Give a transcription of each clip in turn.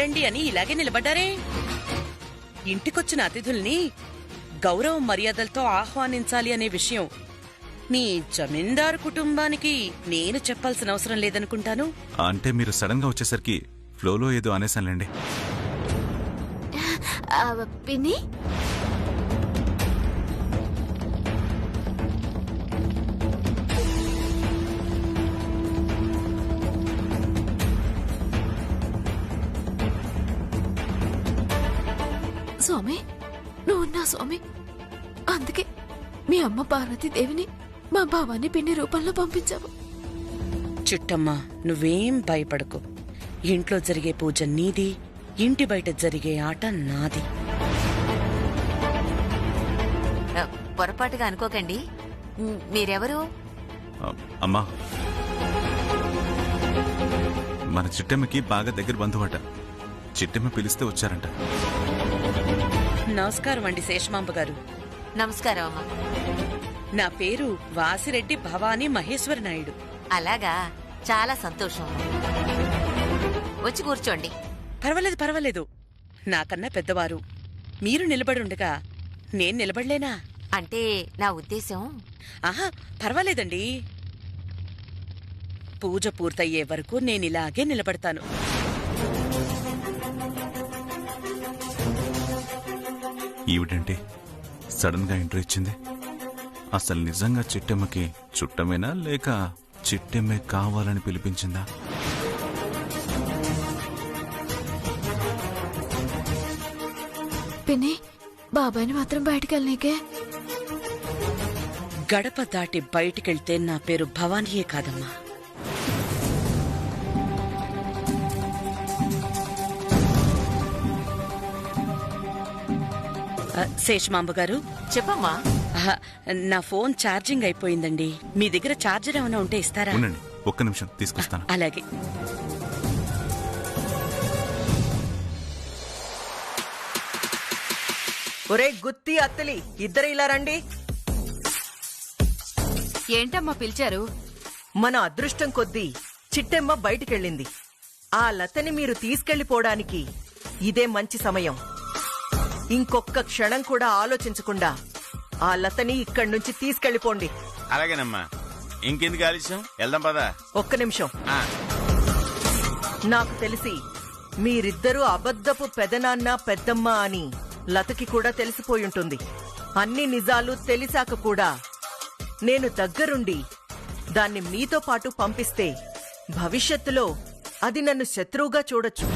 రండి అని ఇలాగే నిలబడ్డారే? ఇంటికొచ్చిన అతిథుల్ని గౌరవ మర్యాదలతో ఆహ్వానించాలి అనే విషయం మీ జమీందారు కుటుంబానికి నేను చెప్పాల్సిన అవసరం లేదనుకుంటాను. అంటే మీరు సడన్ గా వచ్చేసరికి ఫ్లోలో ఏదో అనేసానులేండి. పిన్ని, స్వామి నువ్వున్నా స్వామి. అందుకే మీ అమ్మ పార్వతీదేవిని మా భావాన్ని పిన్ని రూపంలో పంపించావు. చిట్టమ్మ, నువ్వేం భయపడకు. ఇంట్లో జరిగే పూజ నీది, ఇంటి బయట జరిగే ఆట నాది. పొరపాటుగా అనుకోకండి. మీరెవరు? అమ్మా, మన చిట్టమ్మకి బాగా దగ్గర బంధువట. చిట్టమ్మ పిలిస్తే వచ్చారంట. నమస్కారం అండి శేషమాంబ గారు. నమస్కారం అమ్మా. నా పేరు వాసిరెడ్డి భవానీ మహేశ్వర నాయుడు. అలాగా, చాలా సంతోషం. వచ్చి కూర్చోండి. పర్వాలేదు పర్వాలేదు, నాకన్నా పెద్దవారు. మీరు నిలబడుండగా నేను నిలబడలేనా? అంటే నా ఉద్దేశం. ఆహా, పర్వాలేదండి. పూజ పూర్తయ్యే వరకు నేనిలాగే నిలబడతాను. ఈవిడంటే సడన్ గా ఎంట్రీ ఇచ్చింది. అసలు నిజంగా చిట్టమ్మకి చుట్టమేనా లేక చిట్టమ్మే కావాలని పిలిపించిందా? పిన్ని, బాబాయ్ని మాత్రం బయటికెళ్ళనీకే. గడప దాటి బయటికెళ్తే నా పేరు భవానీయే కాదమ్మా. శేషమాంబ గారు, చెప్పమ్మా. నా ఫోన్ ఛార్జింగ్ అయిపోయిందండి. మీ దగ్గర ఛార్జర్ ఏమైనా ఉంటే ఇస్తారా? ఉండండి, ఒక్క నిమిషం తీసుకొస్తాను. అలాగే. ఒరే గుత్తి అత్తలి, ఇద్దరు ఇలా రండి. ఏంటమ్మా పిలిచారు? మన అదృష్టం కొద్దీ చిట్టెమ్మ బయటికెళ్ళింది. ఆ లతని మీరు తీసుకెళ్లిపోవడానికి ఇదే మంచి సమయం. ఇంకొక్క క్షణం కూడా ఆలోచించకుండా ఆ లతని ఇక్కడి నుంచి తీసుకెళ్లిపోండి. అలాగేనమ్మా, ఇంకెందుకు ఆలస్యం, వెళ్దాం పదా. ఒక్క నిమిషం. నాకు తెలిసి మీరిద్దరూ అబద్ధపు పెదనాన్న పెద్దమ్మ అని లతకి కూడా తెలిసిపోయుంటుంది. అన్ని నిజాలు తెలిసాక కూడా నేను దగ్గరుండి దాన్ని మీతో పాటు పంపిస్తే భవిష్యత్తులో అది నన్ను శత్రువుగా చూడొచ్చు.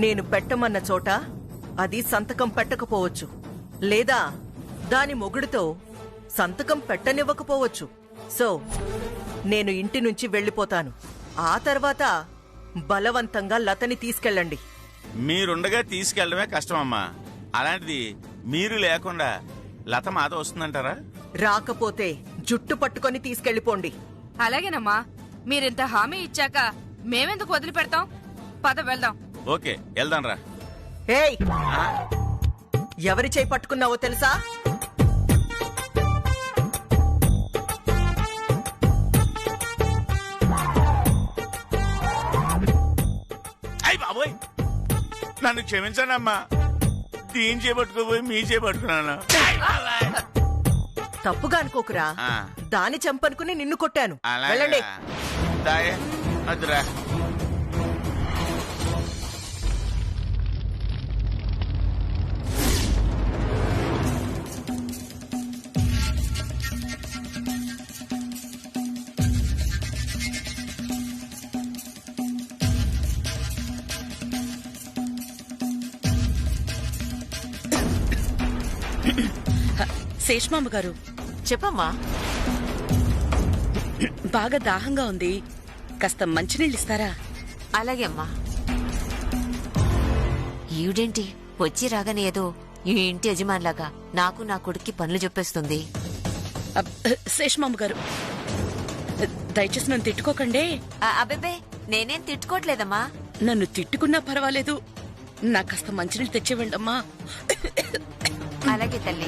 నేను పెట్టమన్న చోట అది సంతకం పెట్టకపోవచ్చు, లేదా దాని మొగుడితో సంతకం పెట్టనివ్వకపోవచ్చు. సో నేను ఇంటి నుంచి వెళ్లిపోతాను. ఆ తర్వాత బలవంతంగా లతని తీసుకెళ్ళండి. మీరుండగా తీసుకెళ్లడమే కష్టమమ్మా. అలాంటిది మీరు లేకుండా లత మాత వస్తుందంటారా? రాకపోతే జుట్టు పట్టుకొని తీసుకెళ్లిపోండి. అలాగేనమ్మా, మీరింత హామీ ఇచ్చాక మేమెందుకు వదిలిపెడతాం? పద వెళ్దాం. ఓకే, వెళ్దాం రా. ఏయ్, ఎవరి చేయి పట్టుకున్నావో తెలుసా? అయ్ బాబోయ్, నన్ను క్షమించండి అమ్మా. దీని చేపట్టుకోపోయి మీ చేపట్టుకున్నాను. తప్పుగా అనుకోకురా, దాని చంపనుకుని నిన్ను కొట్టాను. వెళ్ళండి. అదురా. శేషమాంబ గారు, చెప్పమ్మా. బాగా దాహంగా ఉంది, కాస్త మంచినీళ్ళు ఇస్తారా? అలాగే అమ్మా. ఈవిడేంటి వచ్చి రాగానే ఏదో ఈ ఇంటి యజమానిలాగా నాకు నా కొడుక్కి పనులు చెప్పేస్తుంది. శేషమాంబ గారు, దయచేసి నన్ను తిట్టుకోకండి. అబ్బే, నేనేం తిట్టుకోవట్లేదమ్మా. నన్ను తిట్టుకున్నా పర్వాలేదు, నాకు కాస్త మంచినీళ్ళు తెచ్చివ్వండి అమ్మా. అలాగే తల్లి.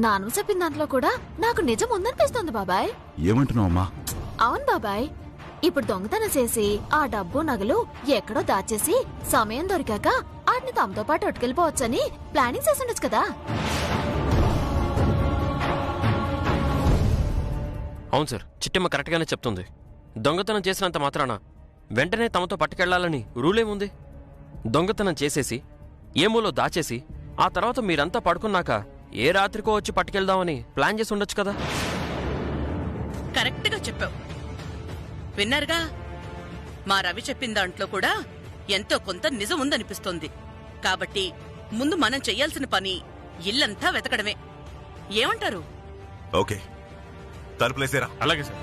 నాన్న చెప్పిన దాంట్లో కూడా నాకు నిజం ఉందనిపిస్తుంది బాబాయ్. ఏమంటున్నావు అమ్మా? అవును బాబాయ్, ఇప్పుడు దొంగతనం చేసి ఆ డబ్బు నగలు ఎక్కడో దాచేసి సమయం దొరికాక వాటిని తమతో పాటు ఒట్టుకెళ్ళిపోవచ్చని ప్లానింగ్ చేసి ఉండొచ్చు కదా. అవును సార్, చిట్టమ్మ కరెక్ట్ గానే చెప్తుంది. దొంగతనం చేసినంత మాత్రాన వెంటనే తమతో పట్టుకెళ్లాలని రూలేముంది? దొంగతనం చేసేసి ఏమూలో దాచేసి ఆ తర్వాత మీరంతా పడుకున్నాక ఏ రాత్రికో వచ్చి పట్టుకెళ్దామని ప్లాన్ చేసి ఉండొచ్చు కదా. కరెక్ట్ గా చెప్పావు. విన్నారుగా, మా రవి చెప్పిన దాంట్లో కూడా ఎంతో కొంత నిజం ఉందనిపిస్తోంది. కాబట్టి ముందు మనం చెయ్యాల్సిన పని ఇల్లంతా వెతకడమే. ఏమంటారు? ఓకే, తలుపులేసేరా. అలాగే సార్.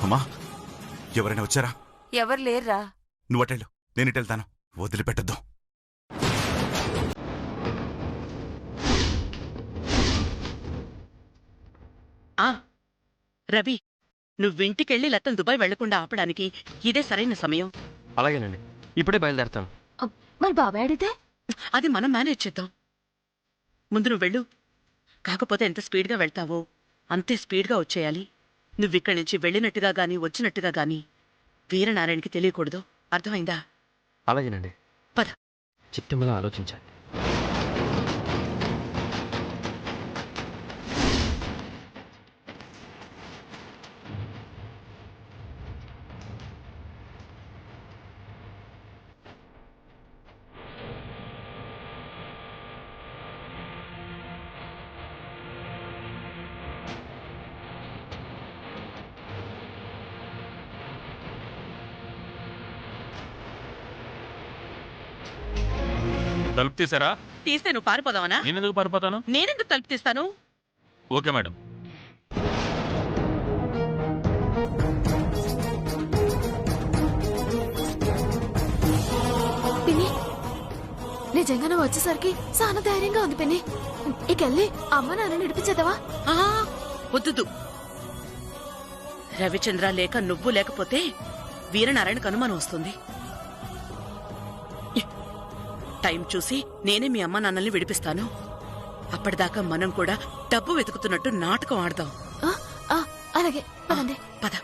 అమ్మా, ఎవరైనా వచ్చారా? ఎవరు లేర్రా. నువ్వు అటెళ్ళు, నేను ఇటెళ్తాను. వదిలిపెట్టద్దు. రవి, నువ్వింటికెళ్ళి లతను దుబాయ్ వెళ్లకుండా ఆపడానికి ఇదే సరైన సమయం. అలాగేనండి, ఇప్పుడే బయలుదేరతాను. మరి బాబాయ్ అడిగితే? అది మనం మేనేజ్ చేద్దాం. ముందు నువ్వు వెళ్ళు. కాకపోతే ఎంత స్పీడ్గా వెళ్తావో అంతే స్పీడ్గా వచ్చేయాలి. నువ్విక్కడి నుంచి వెళ్ళినట్టుగా గాని వచ్చినట్టుగా గాని వీరనారాయణకి తెలియకూడదు. అర్థమైందా? అలాగేనండి. పద. చిట్టమ్మలా ఆలోచించాలి. తలుపు తీసారా? తీస్తే నువ్వు పారిపోదావనా? నేనెందుకు పారిపోతాను? నేనెందుకు తలుపు తీస్తాను? Okay madam. పిన్ని, నిజంగానే వచ్చేసరికి చాలా ధైర్యంగా ఉంది పిన్ని. ఇకెళ్ళి అమ్మ నాన్న నడిపించేద్దావా? వద్దు. రవిచంద్ర లేక నువ్వు లేకపోతే వీరనారాయణకు అనుమానం వస్తుంది. టైం చూసి నేనే మీ అమ్మ నాన్నల్ని విడిపిస్తాను. అప్పటిదాకా మనం కూడా డబ్బు వెతుకుతున్నట్టు నాటకం ఆడదాం. అలాగే, పదండి. పద.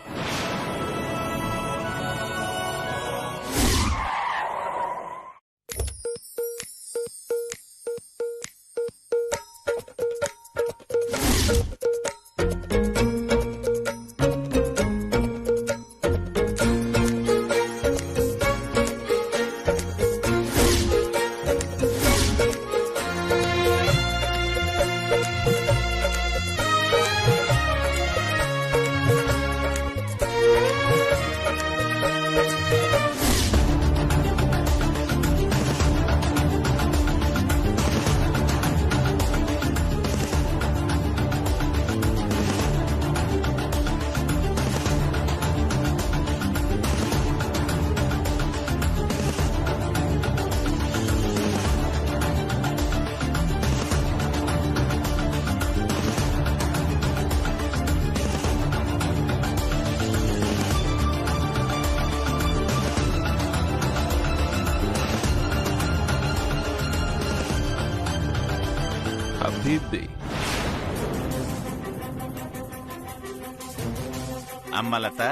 అమ్మ లత,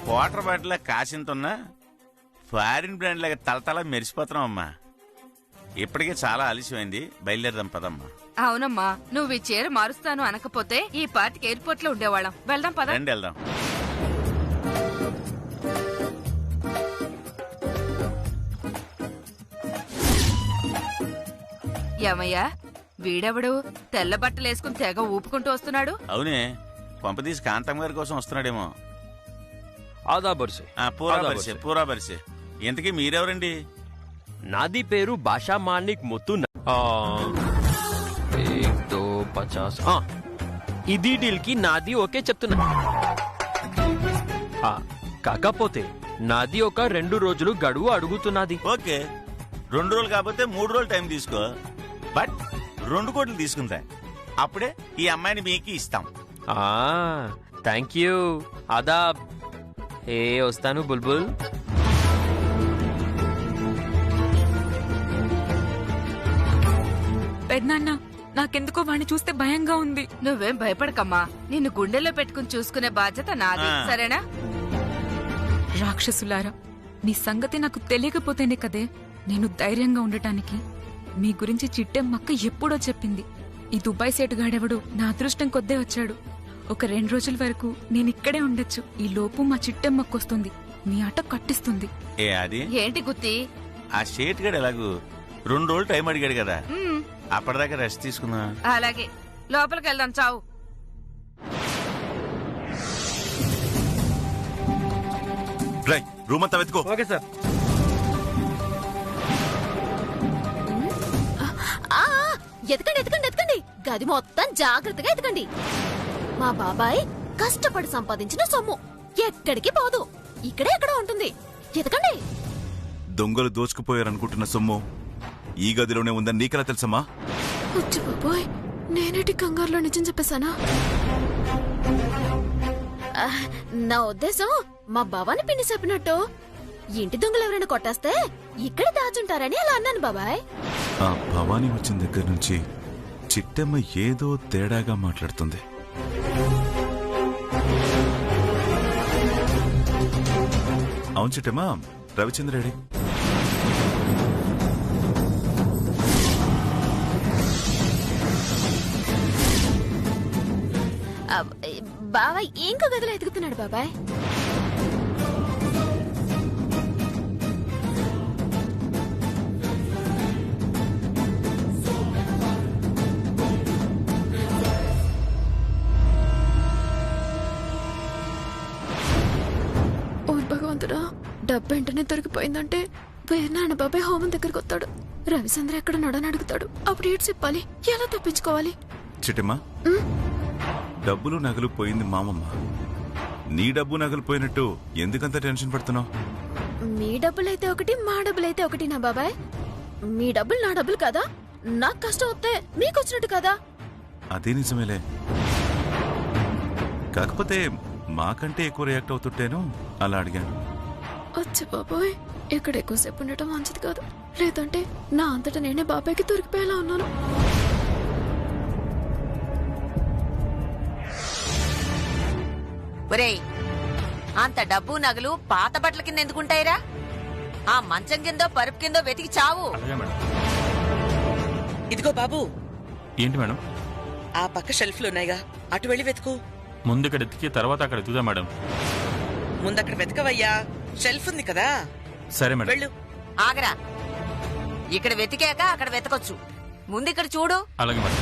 వాటర్ బాటిల్ కాసింతున్నా ఫారిన్ బ్రాండ్ లాగా తలతల మెరిసిపోతున్నాం అమ్మా. ఇప్పటికే చాలా ఆలస్యమైంది, బయలుదేరదాం పదమ్మా. అవునమ్మా, నువ్వు ఈ చీర మారుస్తాను అనకపోతే ఈ పార్టీకి ఎయిర్పోర్ట్ లో ఉండేవాళ్ళం. వెళ్దాం పద. రండి వెళ్దాం. ఏమయ్యా వీడెవడు తెల్ల బట్టలేసుకుని తెగ ఊపుకుంటూ వస్తున్నాడు? అవునే, పంపదీసి కాంతమ్మ గారి కోసం వస్తున్నాడేమో. ఆదా బర్సే. పూరా బరిసే. ఇంతకీ మీరెవరండి? నాది పేరు భాషా మానిక్ ముత్తు. ఇది డీల్ కి నాది ఓకే చెప్తున్నా. కాకపోతే నాది ఒక 2 రోజులు గడువు అడుగుతున్నది. ఓకే, 2 రోజులు కాకపోతే 3 రోజులు టైం తీసుకో. బట్ 2 కోట్లు తీసుకుంటా. అప్పుడే ఈ అమ్మాయిని మీకు ఇస్తాం. Thank you. ఆదాబ్. వస్తాను బుల్బుల్. పెద్దనాన్న, నాకెందుకో వాణ్ణి చూస్తే భయంగా ఉంది. నువ్వేం భయపడకమ్మా, నిన్ను గుండెల్లో పెట్టుకుని చూసుకునే బాధ్యత నాది, సరేనా? రాక్షసులారా, మీ సంగతి నాకు తెలియకపోతేనే కదే నేను ధైర్యంగా ఉండటానికి. మీ గురించి చిట్టెమ్మక్క ఎప్పుడో చెప్పింది. ఈ దుబాయ్ సేటుగాడెవడు నా అదృష్టం కొద్దే వచ్చాడు. ఒక 2 రోజుల వరకు నేనిక్కడే ఉండొచ్చు. ఈ లోపు మా చిట్టెమ్మక్కొస్తుంది, మీ ఆట కట్టిస్తుంది. అది ఏంటి గుత్తి? ఆ షేట్ గడు ఎలాగూ 2 రోజులు టైం అడిగాడు కదా, అప్పటిదాకా రెస్ట్ తీసుకున్నా. అలాగే, లోపలికి వెళ్దాం. చావు. రూమ్ అంతా వెతుకో. Okay sir. ఎతకండి ఎతకండి ఎతకండి, గది మొత్తం జాగ్రత్తగా ఎతకండి. మా బాబాయ్ కష్టపడి సంపాదించిన సొమ్ము ఎక్కడికి పోదు, ఇక్కడే ఎక్కడో ఉంటుంది. ఎతకండి. దొంగలు దోచుకుపోయారనుకుంటున్న సొమ్ము ఈ గదిలోనే ఉందని నీకెలా తెలుసమ్మా? వచ్చి బాబోయ్, నేనేటి కంగారులో నిజం చెప్పేశానా? నా ఉద్దేశం మా బాబాని పిన్ని చెప్పినట్టు ఇంటి దొంగలు ఎవరైనా కొట్టేస్తే ఇక్కడ దాచుంటారని అలా అన్నాను బాబాయ్. ఆ భవానీ వచ్చిన దగ్గర నుంచి చిట్టమ్మ ఏదో తేడాగా మాట్లాడుతుంది. అవును చిట్టమ్మ, రవిచంద్రేడి? బాబాయ్ ఇంకో గదిలో ఎదుగుతున్నాడు బాబాయ్. భగవంతుడా, డబ్బు వెంటనే దొరికిపోయిందంటే వేర్నాన్న బాబాయ్ హోమం దగ్గరకు వస్తాడు. రవిచంద్ర ఎక్కడ నడని అడుగుతాడు. అప్పుడు ఏడు చెప్పాలి, ఎలా తప్పించుకోవాలి? చిట్టమ్మ, డబ్బులు నగలు పోయింది మామమ్మ. నీ డబ్బు నగలు పోయినట్టు ఎందుకంత టెన్షన్ పడుతున్నావు? మీ డబ్బులైతే ఒకటి, మా డబ్బులైతే ఒకటి నా బాబాయ్. మీ డబ్బులు నా డబ్బులు కదా, నాకు కష్టం వస్తే మీకు వచ్చినట్టు కదా. అదే నిజమేలే, కాకపోతే మాకంటే ఎక్కువ రియాక్ట్ అవుతుంటేను అలా అడిగాను. వచ్చి బాబాయ్, ఇక్కడ ఎక్కువసేపు ఉండటం మంచిది కాదు, లేదంటే నా అంతటా నేనే బాబాయ్కి దొరికిపోయేలా ఉన్నాను. ఒరేయ్, అంత డబ్బు నగలు పాత బట్టల కింద ఎందుకుంటాయిరా? ఆ మంచం కిందో పరుపు కిందో వెతికి చావు. ఇదిగో బాబు. ఏంటి మేడం? ఆ పక్క షెల్ఫ్లు ఉన్నాయిగా, అటు వెళ్ళి వెతుకు. ముందు ఇక్కడ ఎతికి తర్వాత అక్కడ ఎత్తుదా మేడం? ముందక్కడ వెతకవయ్యా, షెల్ఫ్ ఉంది కదా. సరే మేడం. వెళ్ళు. ఆగరా, ఇక్కడ వెతికాక అక్కడ వెతకొచ్చు, ముందు ఇక్కడ చూడు. అలాగే మేడం.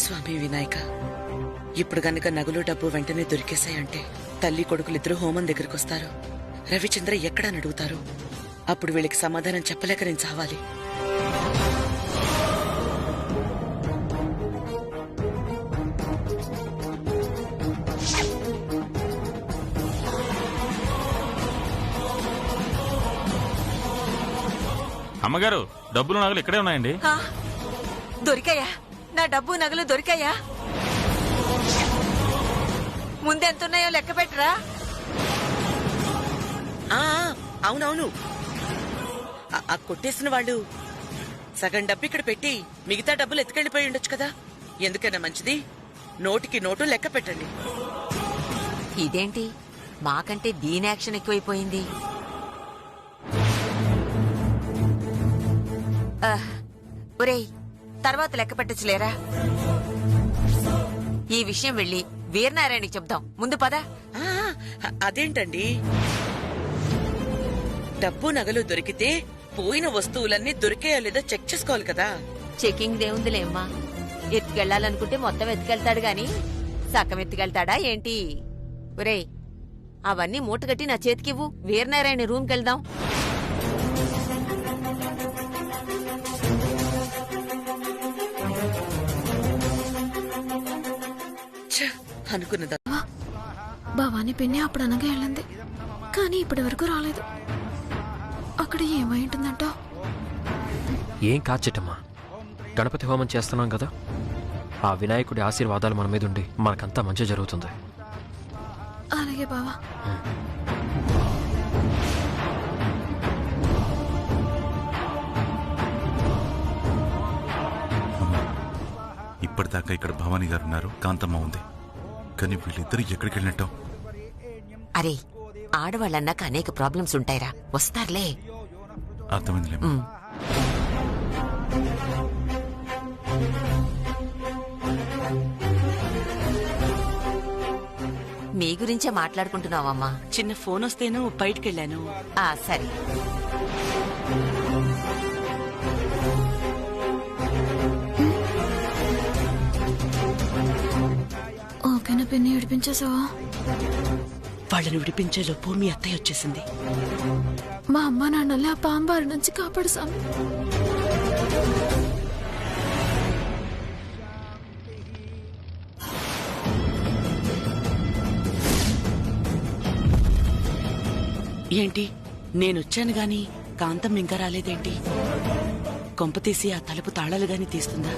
స్వామి వినాయక, ఇప్పుడు గనక నగలు డబ్బు వెంటనే దొరికేశాయంటే తల్లి కొడుకులిద్దరూ హోమం దగ్గరికి వస్తారు. రవిచంద్ర ఎక్కడని అడుగుతారు. అప్పుడు వీళ్ళకి సమాధానం చెప్పలేక నేను చావాలి. అమ్మగారు, డబ్బులు నగలు ఇక్కడే ఉన్నాయండి. దొరికాయా? నా డబ్బు నగలు దొరికాయా? ముందెంతున్నాయో లెక్క పెట్టరా. అవునవును, ఆ కొట్టేసిన వాళ్ళు సగం డబ్బు ఇక్కడ పెట్టి మిగతా డబ్బులు ఎత్తుకెళ్లిపోయి ఉండొచ్చు కదా. ఎందుకైనా మంచిది, నోటికి నోటు లెక్క పెట్టండి. ఇదేంటి, మాకంటే దీని యాక్షన్ ఎక్కువైపోయింది. ఒరేయ్, తర్వాత లెక్క పెట్టచ్చులేరా? ఈ విషయం వెళ్ళి వీరనారాయణకి చెప్దాం. ముందు పద. ఆ, అదేంటండి, డబ్బు నగలు దొరికితే పోయిన వస్తువులన్నీ దొరికాయో లేదో చెక్ చేసుకోవాలి కదా. చెకింగ్ దేవుందిలేమ్మా. ఎత్తుకెళ్లాలనుకుంటే మొత్తం ఎత్తుకెళ్తాడు గాని సగం ఎత్తుకెళ్తాడా ఏంటి? ఒరేయ్, అవన్నీ మూటగట్టి నా చేతికివ్వు. వీరనారాయణ రూమ్కి వెళ్దాం. ఛ, అనుకున్నదా. భవానీ పిన్ని అప్పుడు అనగా వెళ్ళింది, కానీ ఇప్పటి వరకు రాలేదు. అక్కడ ఏమై ఉంటుందంట? ఏం కాదు చిట్టమ్మా, గణపతి హోమం చేస్తున్నాం కదా, ఆ వినాయకుడి ఆశీర్వాదాలు మన మీద ఉండి మనకంతా మంచి జరుగుతుంది. అలాగే బావా. ఇప్పటిదాకా ఇక్కడ భవానీ గారు ఉన్నారు, కాంతమ్మ ఉంది. కానీ వీళ్ళిద్దరు ఎక్కడికి వెళ్ళినట్టు? అరే, ఆడవాళ్ళన్నాక అనేక ప్రాబ్లమ్స్ ఉంటాయిరా, వస్తారులే. అర్థమైందిలే. మీ గురించే మాట్లాడుకుంటున్నావమ్మా. చిన్న ఫోన్ వస్తేనూ బయటికెళ్ళాను. సరే. ఓకేనా పిన్ని, ఏడిపించేసావా? వాళ్ళని విడిపించేలోపు మీ అత్తయ్య వచ్చేసింది. మా అమ్మ నాన్నల్ని ఆ పాంబారి నుంచి కాపాడుసాం. ఏంటి, నేనొచ్చాను గాని కాంతం ఇంకా రాలేదేంటి? కొంపతీసి ఆ తలుపు తాళాలు గాని తీస్తుందా?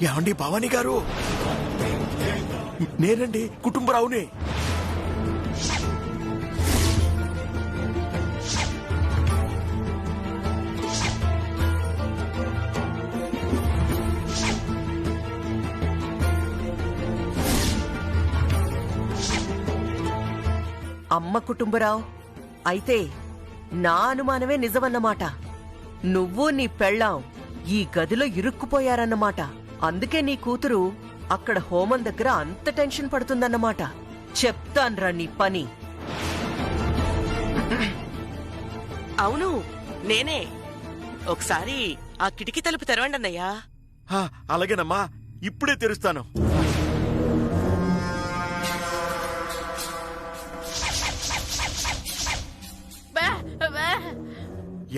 ఏమండి భవానీ గారు? నేనండి, కుటుంబరావుని. అమ్మ కుటుంబరావు, అయితే నా అనుమానమే నిజమన్నమాట. నువ్వు నీ పెళ్ళాం ఈ గదిలో ఇరుక్కుపోయారన్నమాట. అందుకే నీ కూతురు అక్కడ హోమం దగ్గర అంత టెన్షన్ పడుతుందన్నమాట. చెప్తాన్రా నీ పని. అవును, నేనే. ఒకసారి ఆ కిటికీ తలుపు తెరవండి అన్నయ్యా. అలాగేనమ్మా, ఇప్పుడే తెరుస్తాను.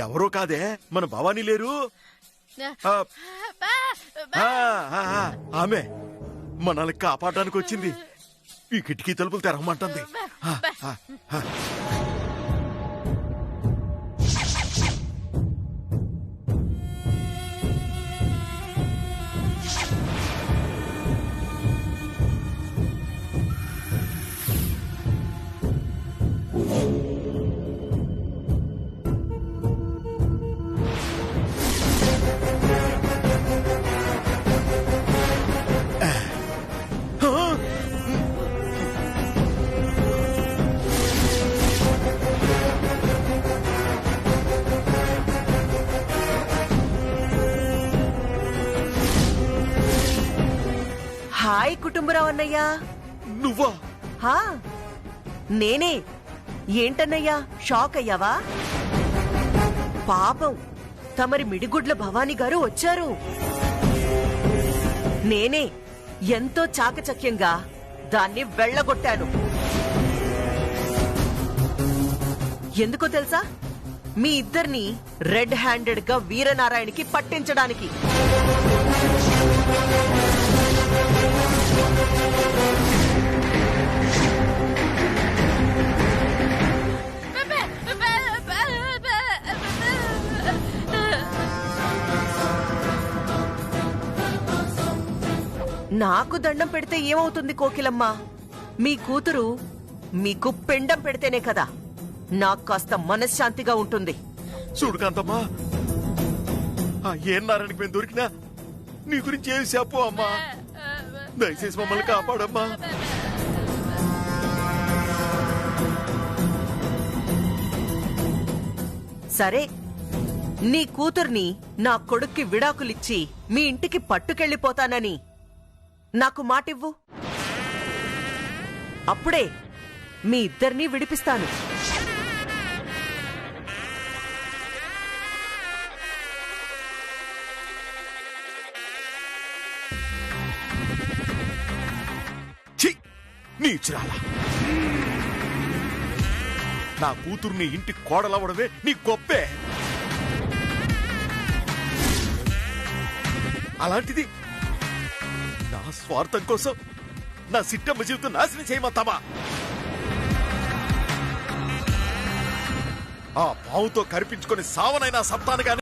ఎవరో కాదే, మన భవానీ లేరు? ఆమె మనల్ని కాపాడడానికి వచ్చింది. ఈ కిటికీ తలుపులు తెరవమంటుంది. హాయ్ కుటుంబరావు అన్నయ్యా. నువ్వా? హా, నేనే. ఏంటన్నయ్యా, షాక్ అయ్యావా? పాపం, తమరి మిడిగుడ్ల భవానీ గారు వచ్చారు. నేనే ఎంతో చాకచక్యంగా దాన్ని వెళ్ళగొట్టాను. ఎందుకో తెలుసా? మీ ఇద్దరిని రెడ్ హ్యాండెడ్ గా వీరనారాయణకి పట్టించడానికి. నాకు దండం పెడితే ఏమవుతుంది కోకిలమ్మ? మీ కూతురు మీకు పిండం పెడితేనే కదా నాకు కాస్త మనశ్శాంతిగా ఉంటుంది. చూడు కాంతమ్మా, ఏం నారాయణకి మేము దొరికినా నీ గురించి ఏమి చెప్పు అమ్మా. దయచేసి మమ్మల్ని కాపాడమ్మా. సరే, నీ కూతుర్ని నా కొడుక్కి విడాకులిచ్చి మీ ఇంటికి పట్టుకెళ్ళిపోతానని నాకు మాటివ్వు. అప్పుడే మీ ఇద్దరినీ విడిపిస్తాను. నీచురాలా, నా కూతుర్ని ఇంటి కోడలవడమే నీ గొప్పే. అలాంటిది నా స్వార్థం కోసం నా సిట్టమ్మ జీవితం నాశనం చేయమంటావా? ఆ పావుతో కరిపించుకొని సావనైనా సత్తాను గాని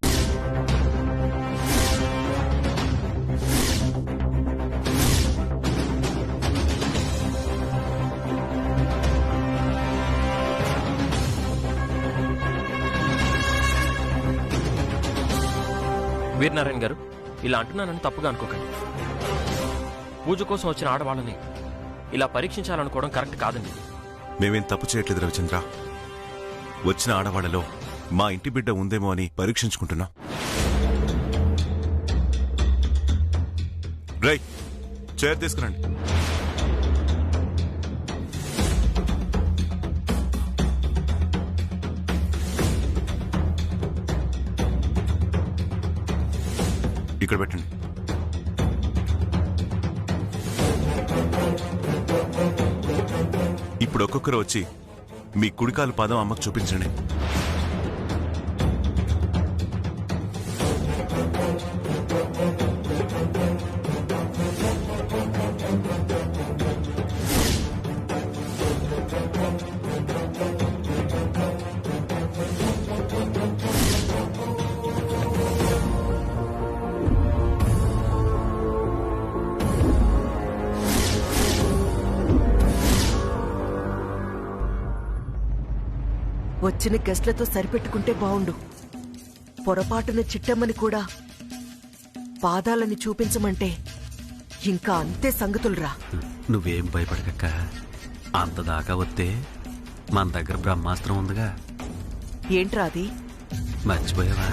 వీరనారాయణ గారు, ఇలా అంటున్నానని తప్పుగా అనుకోకండి. పూజ కోసం వచ్చిన ఆడవాళ్ళని ఇలా పరీక్షించాలనుకోవడం కరెక్ట్ కాదండి. మేమేం తప్పు చేయట్లేదు రవిచంద్ర. వచ్చిన ఆడవాళ్లలో మా ఇంటి బిడ్డ ఉందేమో అని పరీక్షించుకుంటున్నాం. రై, చైర్ తీసుకురండి. ఇక్కడ పెట్టండి. ఇప్పుడు ఒక్కొక్కరు వచ్చి మీ కుడికాలు పాదం అమ్మకు చూపించండి. వచ్చిన గెస్ట్లతో సరిపెట్టుకుంటే బావుండు. పొరపాటున చిట్టమ్మని కూడా పాదాలని చూపించమంటే ఇంకా అంతే సంగతులురా. నువ్వేం భయపడకక్క. అంతదాకా వస్తే మన దగ్గర బ్రహ్మాస్త్రం ఉందిగా. ఏంట్రా అది? మర్చిపోయావా?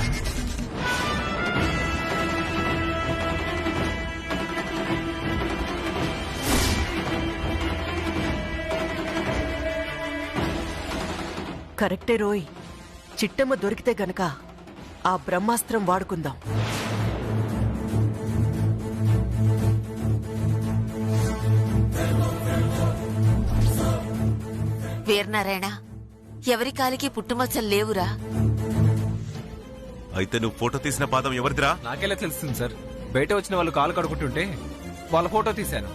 కరెక్టే రోయ్. చిట్టమ్మ దొరికితే గనక ఆ బ్రహ్మాస్త్రం వాడుకుందాం. వీరనారాయణ, ఎవరి కాలికి పుట్టుమచ్చలు లేవురా. అయితే నువ్వు ఫోటో తీసిన పాదం ఎవరిదిరా? నాకెలా తెలుస్తుంది సార్? బయట వచ్చిన వాళ్ళు కాలు కడుకుంటుంటే వాళ్ళ ఫోటో తీశాను.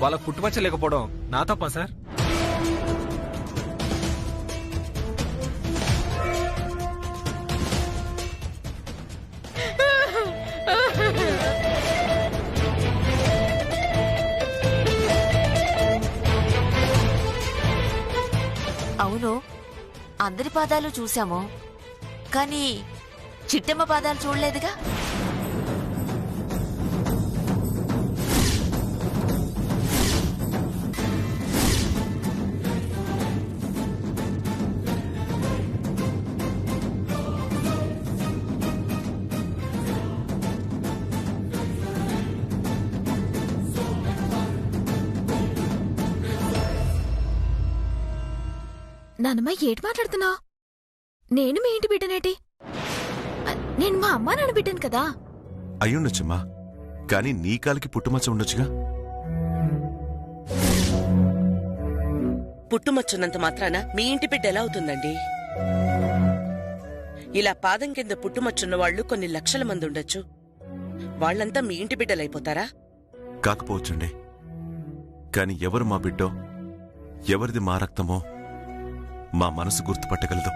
వాళ్ళకు పుట్టుమచ్చ లేకపోవడం నా తప్ప సార్? అవును, అందరి పాదాలు చూశాము, కానీ చిట్టమ్మ పాదాలు చూడలేదుగా. నానమ్మ, ఏటి మాట్లాడుతున్నావు? నేను మీ ఇంటి బిడ్డనేటి? నేను మా అమ్మా నాన్న బిడ్డను కదా. అయ్యుండొచ్చమ్మా, కానీ నీ కాలికి పుట్టుమచ్చ ఉండొచ్చుగా. పుట్టుమచ్చున్నంత మాత్రాన మీ ఇంటి బిడ్డ ఎలా అవుతుందండి? ఇలా పాదం కింద పుట్టుమచ్చున్న వాళ్ళు కొన్ని లక్షల మంది ఉండొచ్చు. వాళ్లంతా మీ ఇంటి బిడ్డలైపోతారా? కాకపోవచ్చండి, కాని ఎవరు మా బిడ్డో, ఎవరిది మా రక్తమో మా మనసు గుర్తుపట్టగలదు.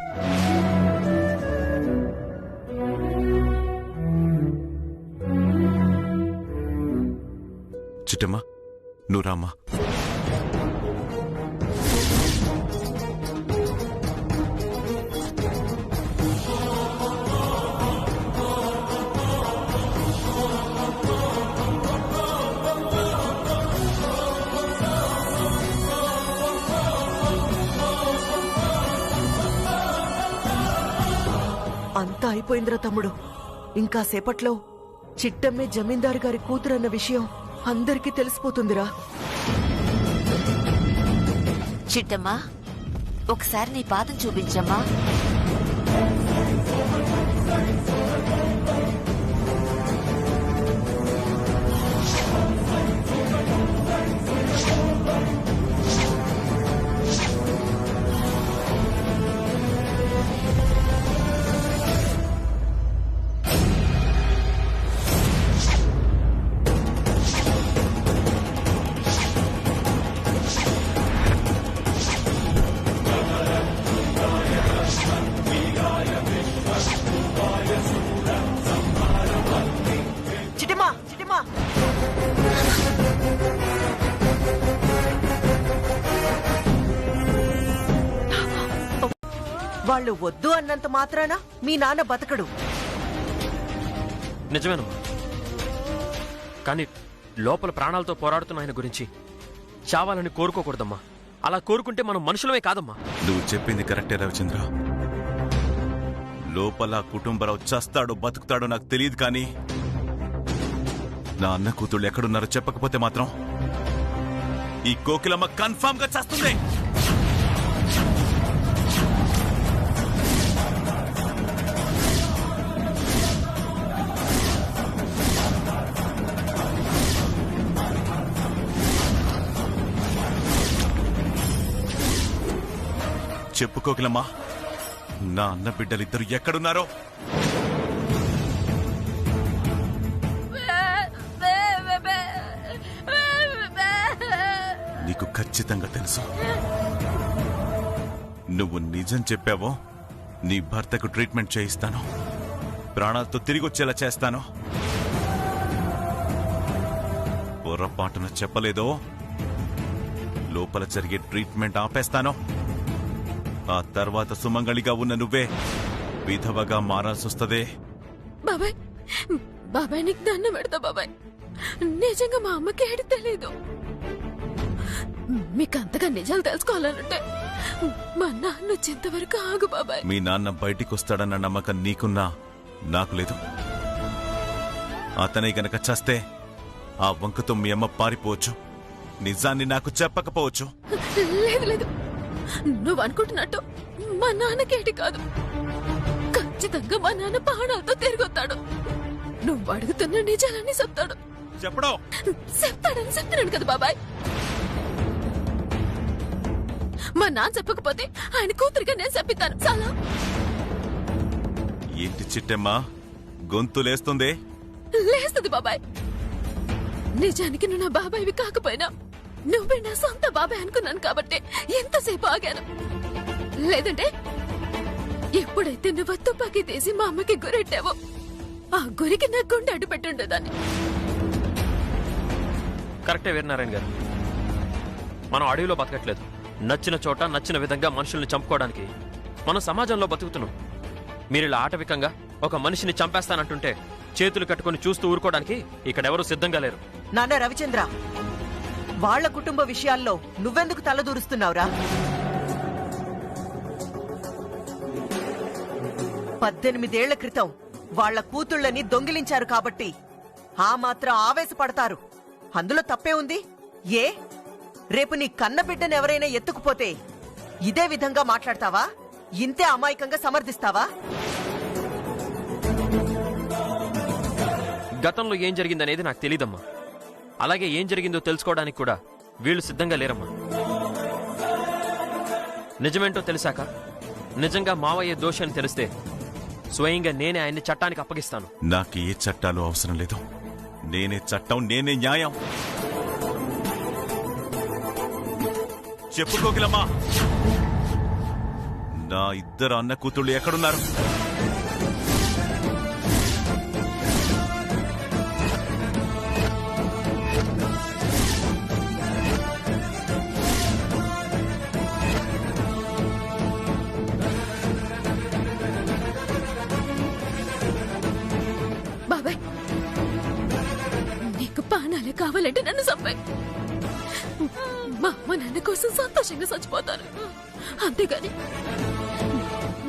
చిట్టమ్మా, నువ్వు రామ్మా. అంతా అయిపోయిందిరా తమ్ముడు. ఇంకా సేపట్లో చిట్టమ్మే జమీందారు గారి కూతురన్న విషయం అందరికీ తెలిసిపోతుందిరా. చిట్టమ్మా, ఒకసారి నీ పాదం చూపించమ్మా. చిటిమా చిటిమా, వాళ్ళు వద్దు అన్నంత మాత్రాన మీ నాన్న బతకడు. నిజమేనమ్మా, కానీ లోపల ప్రాణాలతో పోరాడుతున్న ఆయన గురించి చావాలని కోరుకోకూడదమ్మా. అలా కోరుకుంటే మనం మనుషులమే కాదమ్మా. నువ్వు చెప్పింది కరెక్టే రవిచంద్ర. లోపల కుటుంబరావు చస్తాడో బతుకుతాడో నాకు తెలియదు, కానీ నా అన్న కూతుళ్ళు ఎక్కడున్నారో చెప్పకపోతే మాత్రం ఈ కోకిలమ్మ కన్ఫర్మ్ గా చస్తుంది. చెప్పు కోకిలమ్మ, నా అన్న బిడ్డలిద్దరు ఎక్కడున్నారో? నీకు ఖచ్చితంగా తెలుసు. నువ్వు నిజం చెప్పావో నీ భర్తకు ట్రీట్మెంట్ చేయిస్తాను, ప్రాణాలతో తిరిగి వచ్చేలా చేస్తాను. పొరపాటున చెప్పలేదో లోపల జరిగే ట్రీట్మెంట్ ఆపేస్తాను. ఆ తర్వాత సుమంగళిగా ఉన్న నువ్వే విధవగా మారాల్సొస్తదే. బాబాయ్, బాబాయ్ నీకు దండం పెడతా బాబాయ్. నిజంగా మా అమ్మకి ఏడు తెలీదు. మీకంతగా నిజాలు తెలుసుకోవాలనుంటే మా నాన్న వచ్చేంతవరకు ఆగు బాబాయ్. మీ నాన్న బయటికి వస్తాడన్న నమ్మకం నీకున్నా నాకు లేదు. అతనే గనక చస్తే ఆ వంకతో మీ అమ్మ పారిపోవచ్చు, నిజాన్ని నాకు చెప్పకపోవచ్చు. లేదు లేదు, నువ్వు అనుకుంటున్నట్టు మా నాన్నకేటి కాదు. ఖచ్చితంగా మా నాన్న ప్రాణాలతో తిరిగొస్తాడు. నువ్వు అడుగుతున్న నిజాలని చెప్తాడు. చెప్పడం చెప్తాడని చెప్తున్నాడు కదా బాబాయ్. మా నాన్న చెప్పకపోతే ఆయన కూతురిగా నేను చెప్పిస్తాను. చాలా ఏంటి చిట్టమ్మా గొంతులేస్తుంది? లేస్తుంది బాబాయ్. నిజానికి నువ్వు నా బాబాయ్వి కాకపోయినా నువ్వే నా సొంత బాబాయ్ అనుకున్నాను కాబట్టి ఎంతసేపు ఆగాను. లేదంటే ఎప్పుడైతే నువ్వు తుపాకీ తీసి మా అమ్మకి గురెట్టావో ఆ గురికి నా గుండె అడ్డు పెట్టుండేదాన్ని. కరెక్టే వీరనారాయణ గారు, మనం అడవిలో బతకట్లేదు. నచ్చిన చోట నచ్చిన విధంగా మనుషుల్ని చంపుకోవడానికి మనం సమాజంలో బతుకుతున్నాం. మీరిలా ఆటవికంగా ఒక మనిషిని చంపేస్తానంటుంటే చేతులు కట్టుకుని చూస్తూ ఊరుకోవడానికి ఇక్కడెవరూ సిద్ధంగా లేరు. నాన్న రవిచంద్ర, వాళ్ల కుటుంబ విషయాల్లో నువ్వెందుకు తలదూరుస్తున్నావురా? 18 ఏళ్ల క్రితం వాళ్ల కూతుళ్ళని దొంగిలించారు కాబట్టి ఆ మాత్రం ఆవేశపడతారు. అందులో తప్పే ఉంది? ఏ రేపు నీ కన్న బిడ్డను ఎవరైనా ఎత్తుకుపోతే ఇదే విధంగా మాట్లాడతావా? ఇంతే అమాయకంగా సమర్థిస్తావా? గతంలో ఏం జరిగిందనేది నాకు తెలీదమ్మా. అలాగే ఏం జరిగిందో తెలుసుకోవడానికి కూడా వీళ్ళు సిద్ధంగా లేరమ్మా. నిజమేంటో తెలిసాక నిజంగా మావయ్య దోషి అని తెలిస్తే స్వయంగా నేనే ఆయన్ని చట్టానికి అప్పగిస్తాను. నాకు ఏ చట్టాలు అవసరం లేదు. నేనే చట్టం, నేనే న్యాయం. చెప్పు కోకిలమ్మా, నా ఇద్దరు అన్న కూతుళ్ళు ఎక్కడున్నారు? బాబాయ్, నీకు పానాలే కావాలంటే నన్ను చంపాయి. మా అమ్మ నాన్న కోసం సంతోషంగా చచ్చిపోతాను. అంతేగాని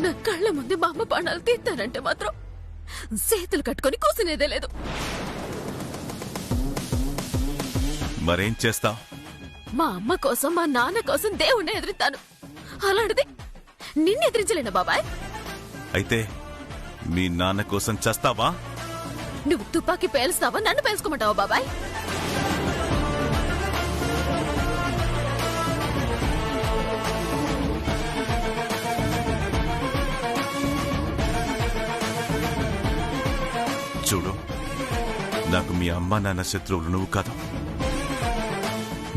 నా కళ్ళ ముందే మా అమ్మ బాణాలు తీస్తానంటే మాత్రం చేతులు కట్టుకొని కూసునేదే లేదు. మరేం చేస్తావ్? మా అమ్మ కోసం మా నాన్న కోసం దేవుణ్ణి ఎదురుతాను. అలాంటిది నిన్ను ఎదిరించలేనా బాబాయ్? అయితే మీ నాన్న కోసం చేస్తావా? నువ్వు తుపాకీ పేలుస్తావా, నన్ను పేల్చుకోమంటావా బాబాయ్? చూడు, నాకు మీ అమ్మ నాన్న శత్రువులు నువ్వు కాదు.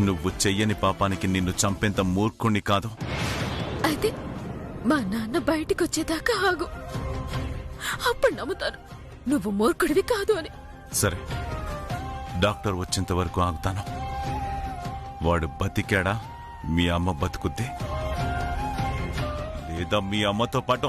నువ్వు చెయ్యని పాపానికి నిన్ను చంపేంత మూర్ఖుణ్ణి కాదు. అయితే మా నాన్న బయటికి వచ్చేదాకా ఆగు, అప్పుడు నమ్ముతాను నువ్వు మూర్ఖుడివి కాదు అని. సరే, డాక్టర్ వచ్చేంత వరకు ఆగుతాను. వాడు బతికాడా, మీ అమ్మ బతుకుద్ది, లేదా మీ అమ్మతో పాటు